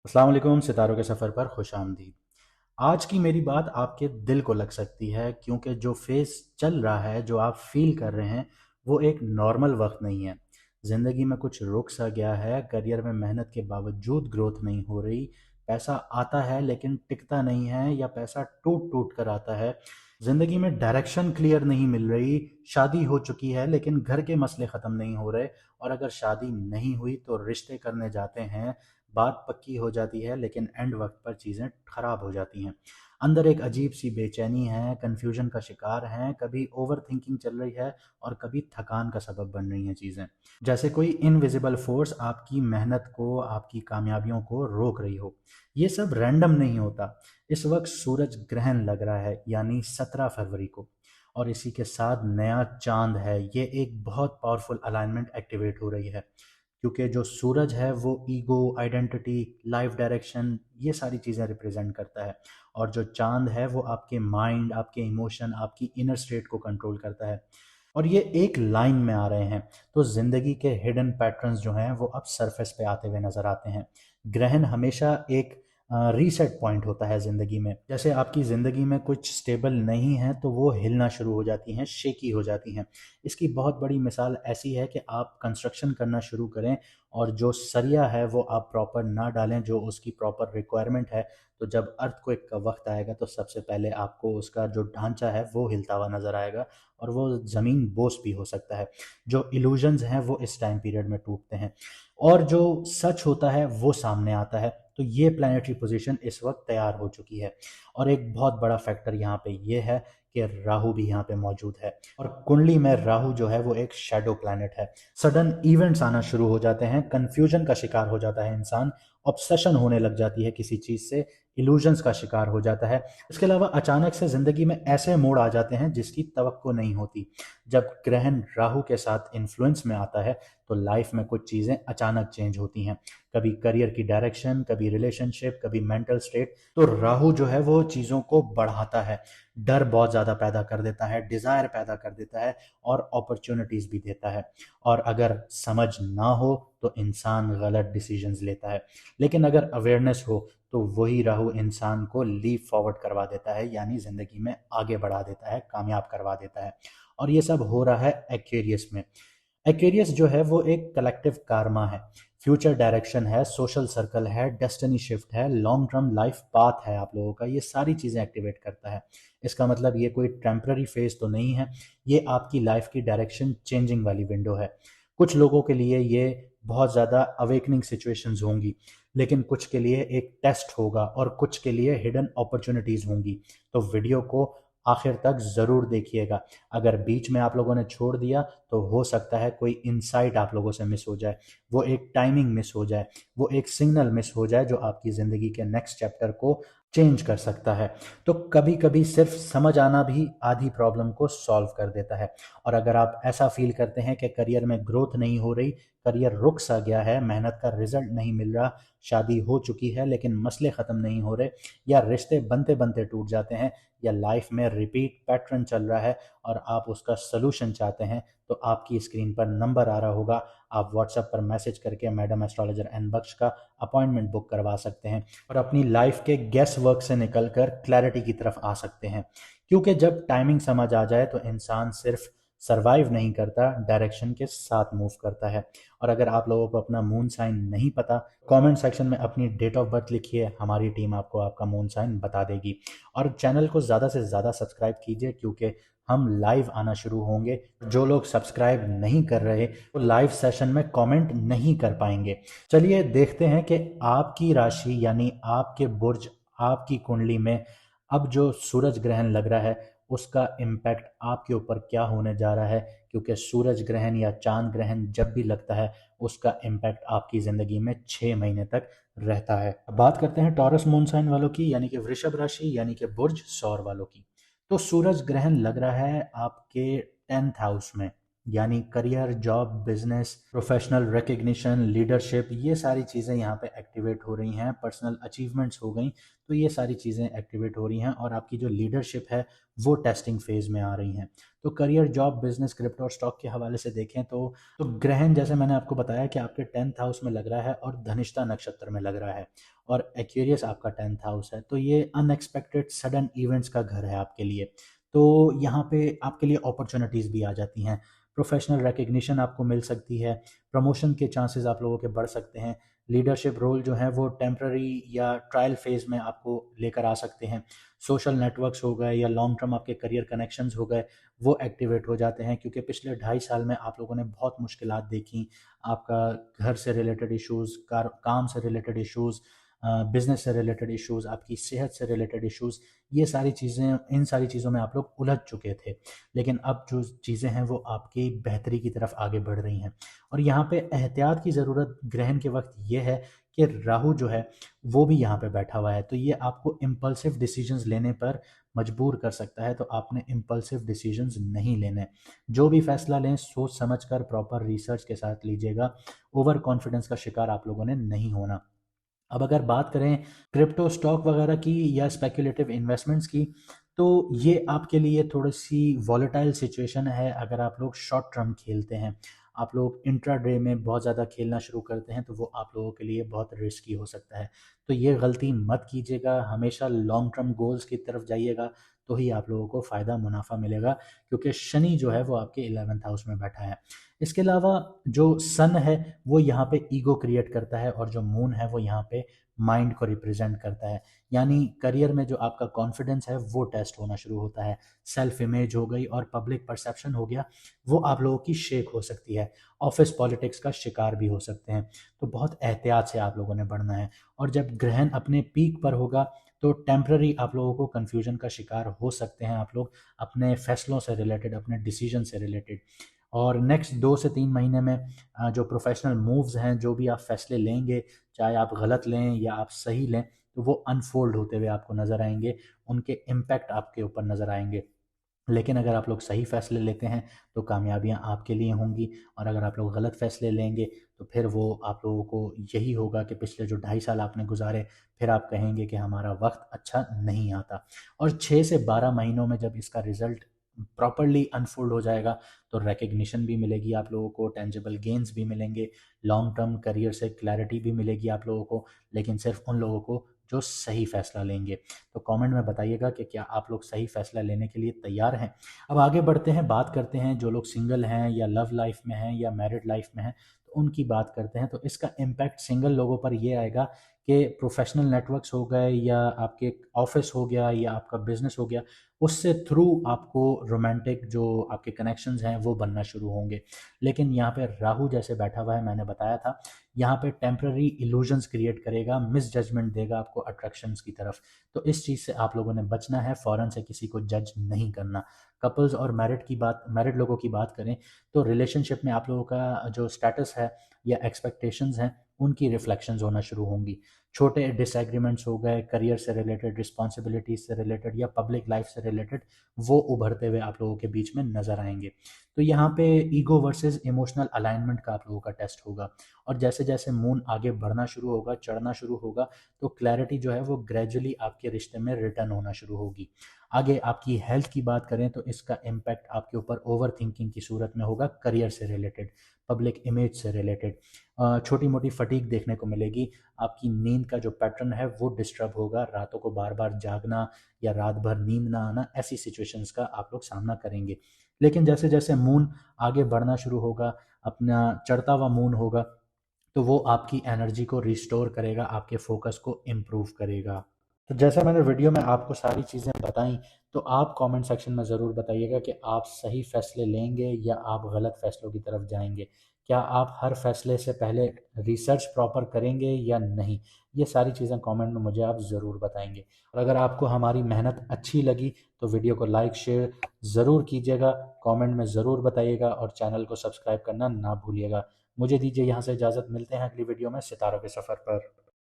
अस्सलाम वालेकुम। सितारों के सफ़र पर खुश आमदीद। आज की मेरी बात आपके दिल को लग सकती है, क्योंकि जो फेस चल रहा है, जो आप फील कर रहे हैं, वो एक नॉर्मल वक्त नहीं है। ज़िंदगी में कुछ रुक सा गया है, करियर में मेहनत के बावजूद ग्रोथ नहीं हो रही, पैसा आता है लेकिन टिकता नहीं है, या पैसा टूट टूट कर आता है। ज़िंदगी में डायरेक्शन क्लियर नहीं मिल रही, शादी हो चुकी है लेकिन घर के मसले ख़त्म नहीं हो रहे, और अगर शादी नहीं हुई तो रिश्ते करने जाते हैं, बात पक्की हो जाती है लेकिन एंड वक्त पर चीज़ें खराब हो जाती हैं। अंदर एक अजीब सी बेचैनी है, कन्फ्यूजन का शिकार हैं, कभी ओवर थिंकिंग चल रही है और कभी थकान का सबब बन रही हैं चीज़ें। जैसे कोई इनविजिबल फोर्स आपकी मेहनत को, आपकी कामयाबियों को रोक रही हो। ये सब रैंडम नहीं होता। इस वक्त सूरज ग्रहण लग रहा है, यानी 17 फरवरी को, और इसी के साथ नया चांद है। ये एक बहुत पावरफुल अलाइनमेंट एक्टिवेट हो रही है, क्योंकि जो सूरज है वो ईगो, आइडेंटिटी, लाइफ डायरेक्शन, ये सारी चीज़ें रिप्रेजेंट करता है, और जो चांद है वो आपके माइंड, आपके इमोशन, आपकी इनर स्टेट को कंट्रोल करता है। और ये एक लाइन में आ रहे हैं, तो ज़िंदगी के हिडन पैटर्न्स जो हैं वो अब सरफेस पे आते हुए नज़र आते हैं। ग्रहण हमेशा एक रीसेट पॉइंट होता है ज़िंदगी में। जैसे आपकी ज़िंदगी में कुछ स्टेबल नहीं है तो वो हिलना शुरू हो जाती हैं, शेकी हो जाती हैं। इसकी बहुत बड़ी मिसाल ऐसी है कि आप कंस्ट्रक्शन करना शुरू करें और जो सरिया है वो आप प्रॉपर ना डालें, जो उसकी प्रॉपर रिक्वायरमेंट है। तो जब अर्थक्वेक का वक्त आएगा तो सबसे पहले आपको उसका जो ढांचा है वो हिलता हुआ नज़र आएगा, और वो ज़मीन बोस भी हो सकता है। जो इल्यूजन्स हैं वो इस टाइम पीरियड में टूटते हैं, और जो सच होता है वो सामने आता है। तो ये प्लानिटरी पोजीशन इस वक्त तैयार हो चुकी है, और एक बहुत बड़ा फैक्टर यहाँ पे ये है कि राहु भी यहाँ पे मौजूद है, और कुंडली में राहु जो है वो एक शैडो प्लैनेट है। सडन इवेंट्स आना शुरू हो जाते हैं, कंफ्यूजन का शिकार हो जाता है इंसान, ऑब्सेशन होने लग जाती है किसी चीज़ से, इल्यूजन्स का शिकार हो जाता है। इसके अलावा अचानक से ज़िंदगी में ऐसे मोड़ आ जाते हैं जिसकी तवक्को नहीं होती। जब ग्रहण राहु के साथ इन्फ्लुएंस में आता है तो लाइफ में कुछ चीज़ें अचानक चेंज होती हैं, कभी करियर की डायरेक्शन, कभी रिलेशनशिप, कभी मेंटल स्टेट। तो राहु जो है वो चीज़ों को बढ़ाता है, डर बहुत ज़्यादा पैदा कर देता है, डिज़ायर पैदा कर देता है, और अपॉर्चुनिटीज़ भी देता है। और अगर समझ ना हो तो इंसान गलत डिसीजंस लेता है, लेकिन अगर अवेयरनेस हो तो वही राहु इंसान को लीप फॉरवर्ड करवा देता है, यानी ज़िंदगी में आगे बढ़ा देता है, कामयाब करवा देता है। और ये सब हो रहा है एक्वेरियस में। एक्वेरियस जो है वो एक कलेक्टिव कारमा है, फ्यूचर डायरेक्शन है, सोशल सर्कल है, डेस्टिनी शिफ्ट है, लॉन्ग टर्म लाइफ पाथ है आप लोगों का। ये सारी चीज़ें एक्टिवेट करता है। इसका मतलब ये कोई टेम्पररी फेज तो नहीं है, ये आपकी लाइफ की डायरेक्शन चेंजिंग वाली विंडो है। कुछ लोगों के लिए ये बहुत ज़्यादा अवेकनिंग सिचुएशंस होंगी, लेकिन कुछ के लिए एक टेस्ट होगा, और कुछ के लिए हिडन अपॉर्चुनिटीज़ होंगी। तो वीडियो को आखिर तक ज़रूर देखिएगा। अगर बीच में आप लोगों ने छोड़ दिया तो हो सकता है कोई इनसाइट आप लोगों से मिस हो जाए, वो एक टाइमिंग मिस हो जाए, वो एक सिग्नल मिस हो जाए जो आपकी ज़िंदगी के नेक्स्ट चैप्टर को चेंज कर सकता है। तो कभी कभी सिर्फ समझ आना भी आधी प्रॉब्लम को सॉल्व कर देता है। और अगर आप ऐसा फील करते हैं कि करियर में ग्रोथ नहीं हो रही, करियर रुक सा गया है, मेहनत का रिजल्ट नहीं मिल रहा, शादी हो चुकी है लेकिन मसले ख़त्म नहीं हो रहे, या रिश्ते बनते बनते टूट जाते हैं, या लाइफ में रिपीट पैटर्न चल रहा है और आप उसका सलूशन चाहते हैं, तो आपकी स्क्रीन पर नंबर आ रहा होगा। आप व्हाट्सएप पर मैसेज करके मैडम एस्ट्रोलॉजर एन बख्श का अपॉइंटमेंट बुक करवा सकते हैं, और अपनी लाइफ के गेस वर्क से निकलकर क्लैरिटी की तरफ आ सकते हैं। क्योंकि जब टाइमिंग समझ आ जाए तो इंसान सिर्फ सरवाइव नहीं करता, डायरेक्शन के साथ मूव करता है। और अगर आप लोगों को अपना मून साइन नहीं पता, कमेंट सेक्शन में अपनी डेट ऑफ बर्थ लिखिए, हमारी टीम आपको आपका मून साइन बता देगी। और चैनल को ज़्यादा से ज़्यादा सब्सक्राइब कीजिए, क्योंकि हम लाइव आना शुरू होंगे। जो लोग सब्सक्राइब नहीं कर रहे वो लाइव सेशन में कमेंट नहीं कर पाएंगे। चलिए देखते हैं कि आपकी राशि यानी आपके बुर्ज, आपकी कुंडली में अब जो सूरज ग्रहण लग रहा है उसका इम्पैक्ट आपके ऊपर क्या होने जा रहा है। क्योंकि सूरज ग्रहण या चांद ग्रहण जब भी लगता है उसका इम्पैक्ट आपकी ज़िंदगी में 6 महीने तक रहता है। अब बात करते हैं टॉरस मून साइन वालों की, यानी कि वृषभ राशि, यानी कि बुर्ज सौर वालों की। तो सूरज ग्रहण लग रहा है आपके 10th हाउस में, यानी career, job, business, professional recognition, leadership, ये सारी चीज़ें यहाँ पे एक्टिवेट हो रही हैं। पर्सनल अचीवमेंट्स हो गई, तो ये सारी चीज़ें एक्टिवेट हो रही हैं और आपकी जो लीडरशिप है वो टेस्टिंग फेज में आ रही हैं। तो करियर, जॉब, बिजनेस, क्रिप्टो और स्टॉक के हवाले से देखें तो ग्रहण जैसे मैंने आपको बताया कि आपके 10th हाउस में लग रहा है और धनिष्ठा नक्षत्र में लग रहा है और एक्वेरियस आपका 10th हाउस है, तो ये अनएक्सपेक्टेड सडन इवेंट्स का घर है आपके लिए। तो यहाँ पे आपके लिए अपॉर्चुनिटीज़ भी आ जाती हैं, प्रोफेशनल रिकग्निशन आपको मिल सकती है, प्रमोशन के चांसेस आप लोगों के बढ़ सकते हैं, लीडरशिप रोल जो है वो टेम्प्ररी या ट्रायल फेज में आपको लेकर आ सकते हैं, सोशल नेटवर्क्स हो गए या लॉन्ग टर्म आपके करियर कनेक्शंस हो गए वो एक्टिवेट हो जाते हैं, क्योंकि पिछले 2.5 साल में आप लोगों ने बहुत मुश्किलात देखी। आपका घर से रिलेटेड इश्यूज़, काम से रिलेटेड इश्यूज़, बिजनेस से रिलेटेड इश्यूज़, आपकी सेहत से रिलेटेड इश्यूज़, ये सारी चीज़ें, इन सारी चीज़ों में आप लोग उलझ चुके थे। लेकिन अब जो चीज़ें हैं वो आपकी बेहतरी की तरफ आगे बढ़ रही हैं और यहाँ पे एहतियात की ज़रूरत ग्रहण के वक्त ये है कि राहु जो है वो भी यहाँ पे बैठा हुआ है, तो ये आपको इम्पल्सिव डिसीजंस लेने पर मजबूर कर सकता है। तो आपने इम्पल्सिव डिसीजंस नहीं लेने, जो भी फैसला लें सोच समझ कर प्रॉपर रिसर्च के साथ लीजिएगा। ओवर कॉन्फिडेंस का शिकार आप लोगों ने नहीं होना। अब अगर बात करें क्रिप्टो, स्टॉक वगैरह की या स्पेक्युलेटिव इन्वेस्टमेंट्स की, तो ये आपके लिए थोड़ी सी वॉलेटाइल सिचुएशन है। अगर आप लोग शॉर्ट टर्म खेलते हैं, आप लोग इंट्राडे में बहुत ज़्यादा खेलना शुरू करते हैं, तो वो आप लोगों के लिए बहुत रिस्की हो सकता है। तो ये गलती मत कीजिएगा, हमेशा लॉन्ग टर्म गोल्स की तरफ जाइएगा, तो ही आप लोगों को फ़ायदा मुनाफा मिलेगा, क्योंकि शनि जो है वो आपके 11th हाउस में बैठा है। इसके अलावा जो सन है वो यहाँ पे ईगो क्रिएट करता है और जो मून है वो यहाँ पे माइंड को रिप्रेजेंट करता है। यानी करियर में जो आपका कॉन्फिडेंस है वो टेस्ट होना शुरू होता है, सेल्फ इमेज हो गई और पब्लिक परसेप्शन हो गया, वो आप लोगों की शेक हो सकती है, ऑफिस पॉलिटिक्स का शिकार भी हो सकते हैं। तो बहुत एहतियात से आप लोगों ने बढ़ना है। और जब ग्रहण अपने पीक पर होगा तो टेम्प्ररी आप लोगों को कन्फ्यूजन का शिकार हो सकते हैं आप लोग, अपने फैसलों से रिलेटेड, अपने डिसीजन से रिलेटेड। और नेक्स्ट 2 से 3 महीने में जो प्रोफेशनल मूव्स हैं, जो भी आप फैसले लेंगे, चाहे आप गलत लें या आप सही लें, तो वो अनफोल्ड होते हुए आपको नज़र आएंगे, उनके इम्पैक्ट आपके ऊपर नज़र आएंगे। लेकिन अगर आप लोग सही फैसले लेते हैं तो कामयाबियां आपके लिए होंगी, और अगर आप लोग गलत फैसले लेंगे तो फिर वो आप लोगों को यही होगा कि पिछले जो 2.5 साल आपने गुजारे, फिर आप कहेंगे कि हमारा वक्त अच्छा नहीं आता। और 6 से 12 महीनों में जब इसका रिजल्ट प्रॉपरली अनफोल्ड हो जाएगा तो रिकग्निशन भी मिलेगी आप लोगों को, टेंजिबल गेन्स भी मिलेंगे, लॉन्ग टर्म करियर से क्लैरिटी भी मिलेगी आप लोगों को, लेकिन सिर्फ उन लोगों को जो सही फैसला लेंगे। तो कमेंट में बताइएगा कि क्या आप लोग सही फैसला लेने के लिए तैयार हैं। अब आगे बढ़ते हैं, बात करते हैं जो लोग सिंगल हैं या लव लाइफ में हैं या मैरिड लाइफ में हैं, तो उनकी बात करते हैं। तो इसका इम्पैक्ट सिंगल लोगों पर ये आएगा कि प्रोफेशनल नेटवर्क्स हो गए या आपके ऑफिस हो गया या आपका बिजनेस हो गया, उससे थ्रू आपको रोमांटिक जो आपके कनेक्शंस हैं वो बनना शुरू होंगे। लेकिन यहाँ पे राहु जैसे बैठा हुआ है, मैंने बताया था, यहाँ पे टेम्प्ररी इल्यूजन्स क्रिएट करेगा, मिस जजमेंट देगा आपको अट्रैक्शंस की तरफ। तो इस चीज़ से आप लोगों ने बचना है, फ़ौरन से किसी को जज नहीं करना। कपल्स और मैरिड लोगों की बात करें तो रिलेशनशिप में आप लोगों का जो स्टेटस है या एक्सपेक्टेशंस हैं उनकी रिफ्लेक्शंस होना शुरू होंगी। छोटे डिसएग्रीमेंट्स हो गए करियर से रिलेटेड, रिस्पॉन्सिबिलिटीज से रिलेटेड या पब्लिक लाइफ से रिलेटेड, वो उभरते हुए आप लोगों के बीच में नजर आएंगे। तो यहाँ पे ईगो वर्सेस इमोशनल अलाइनमेंट का आप लोगों का टेस्ट होगा। और जैसे जैसे मून आगे बढ़ना शुरू होगा, चढ़ना शुरू होगा, तो क्लैरिटी जो है वो ग्रेजुअली आपके रिश्ते में रिटर्न होना शुरू होगी। आगे आपकी हेल्थ की बात करें तो इसका इम्पैक्ट आपके ऊपर ओवर थिंकिंग की सूरत में होगा, करियर से रिलेटेड, पब्लिक इमेज से रिलेटेड, छोटी मोटी फटीक देखने को मिलेगी। आपकी नींद का जो पैटर्न है वो डिस्टर्ब होगा, रातों को बार बार जागना या रात भर नींद ना आना, ऐसी सिचुएशंस का आप लोग सामना करेंगे। लेकिन जैसे जैसे मून आगे बढ़ना शुरू होगा, अपना चढ़ता हुआ मून होगा, तो वो आपकी एनर्जी को रिस्टोर करेगा, आपके फोकस को इम्प्रूव करेगा। तो जैसा मैंने वीडियो में आपको सारी चीज़ें बताई, तो आप कमेंट सेक्शन में ज़रूर बताइएगा कि आप सही फैसले लेंगे या आप गलत फैसलों की तरफ जाएंगे। क्या आप हर फैसले से पहले रिसर्च प्रॉपर करेंगे या नहीं, ये सारी चीज़ें कमेंट में मुझे आप ज़रूर बताएंगे। और अगर आपको हमारी मेहनत अच्छी लगी तो वीडियो को लाइक शेयर ज़रूर कीजिएगा, कमेंट में ज़रूर बताइएगा और चैनल को सब्सक्राइब करना ना भूलिएगा। मुझे दीजिए यहाँ से इजाज़त, मिलते हैं अगली वीडियो में सितारों के सफ़र पर।